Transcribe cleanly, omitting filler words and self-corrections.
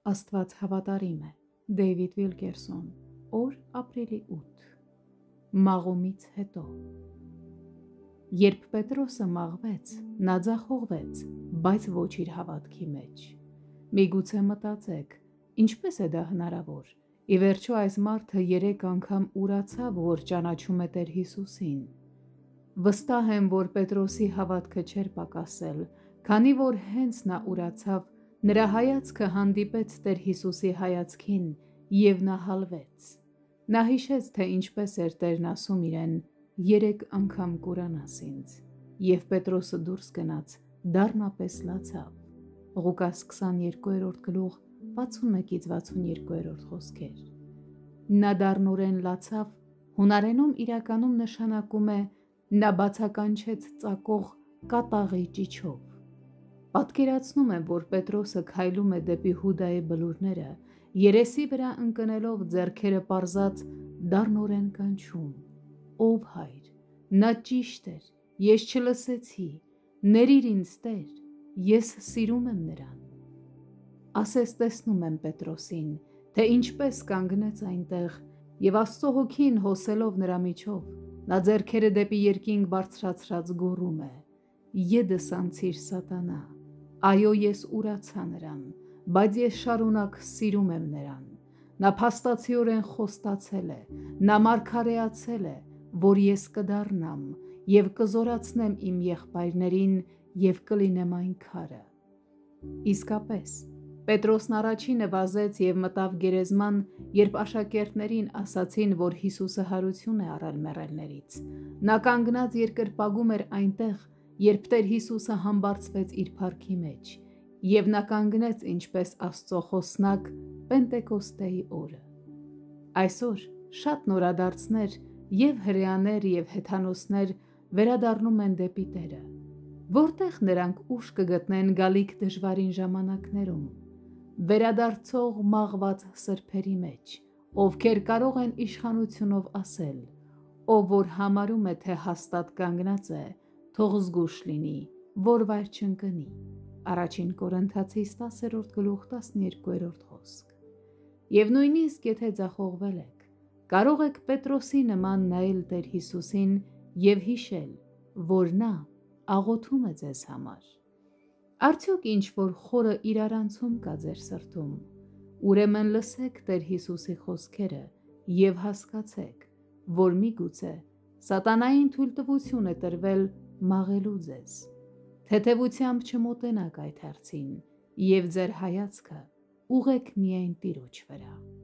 Աստված հավատարիմ է։ Դեյվիդ Վիլկերսոն, օր ապրիլի 8։ Մաղումից հետո։ Երբ Պետրոսը մաղվեց, նա ձախողվեց, բայց ոչ իր հավատքի մեջ։ Միգուցե մտածեք, ինչպես է դա հնարավոր։ Ի վերջո այս մարդը 3 անգամ ուրացավ, որ ճանաչում է Տեր Հիսուսին։ Վստահ եմ, որ Պետրոսի հավատքը չէր պակասել, քանի որ հենց նա ուրացավ, նրա հայացքը հանդիպեց Տեր Հիսուսի հայացքին, և նա հալվեց։ Նա հիշեց, թե ինչպես էր Տերն ասում իրեն. «3 անգամ կուրանաս ինձ», և Պետրոսը դուրս գնաց, դառնապես լացավ։ Ղուկաս 22:61-62 խոսքեր։ Նա դառնորեն լացավ, հունարենում իրականում նշանակում է նա բացականչեց ծակող կատաղի ճիչով։ Պատկերացնում եմ, որ Պետրոսը քայլում է դեպի Հուդայի բլուրները, երեսի վրա ընկնելով ձեռքերը պարզած դառնորեն կանչում. «Ով Հայր, նա ճիշտ էր, ես չլսեցի, ներիր ինձ Տեր, ես սիրում եմ նրան»։ Ասես տեսնում եմ Պետրոսին, թե ինչպես կանգնեց այնտեղ և Աստծո հոգին հոսելով նրա միջով, նա ձեռքերը դեպի երկինք բարձրացրած գոռում է. «Եդս անցիր Սատանա, այո, ես ուրացա նրան, բայց ես շարունակ սիրում եմ նրան։ Նա փաստացիորեն խոստացել է, նա մարգարեացել է, որ ես կդառնամ և կզորացնեմ իմ եղբայրներին և կլինեմ այն քարը»։ Իսկապես, Պետրոսն առաջինը վազեց և մտավ գերեզման, երբ աշակերտներին ասացին, որ Հիսուսը հարություն է առել մեռելներից։ Նա կանգնած երկրպագում էր այնտեղ, երբ Տեր Հիսուսը համբարձվեց իր փառքի մեջ, և նա կանգնեց ինչպես Աստծո խոսնակ Պենտեկոստեի օրը։ Այսօր շատ նորադարձներ, և հրեաներ, և հեթանոսներ վերադառնում են դեպի Տերը։ Որտե՞ղ նրանք ուժ կգտնեն գալիք դժվարին ժամանակներում։ Վերադարձող մաղված սրբերի մեջ, ովքեր կարող են իշխանությունով ասել. «Ով որ համարում է, թե հաստատ կանգնած է, թող զգույշ լինի, որ վայր չընկնի»։ Առաջին Կորնթացիս 10:12 խոսք։ Եվ նույնիսկ եթե ձախողվել եք, կարող եք Պետրոսի նման նայել Տեր Հիսուսին և հիշել, որ նա աղոթում է ձեզ համար։ Արդյոք ինչ-որ խորը իրարանցում կա ձեր սրտում։ Ուրեմն լսեք Տեր Հիսուսի խոսքերը և հասկացեք, որ միգուցե սատանային թույլտվություն է տրվել մաղելու ձեզ։ Թեթևությամբ չմոտենաք այդ հարցին և ձեր հայացքը ուղղեք միայն Տիրոջ վրա։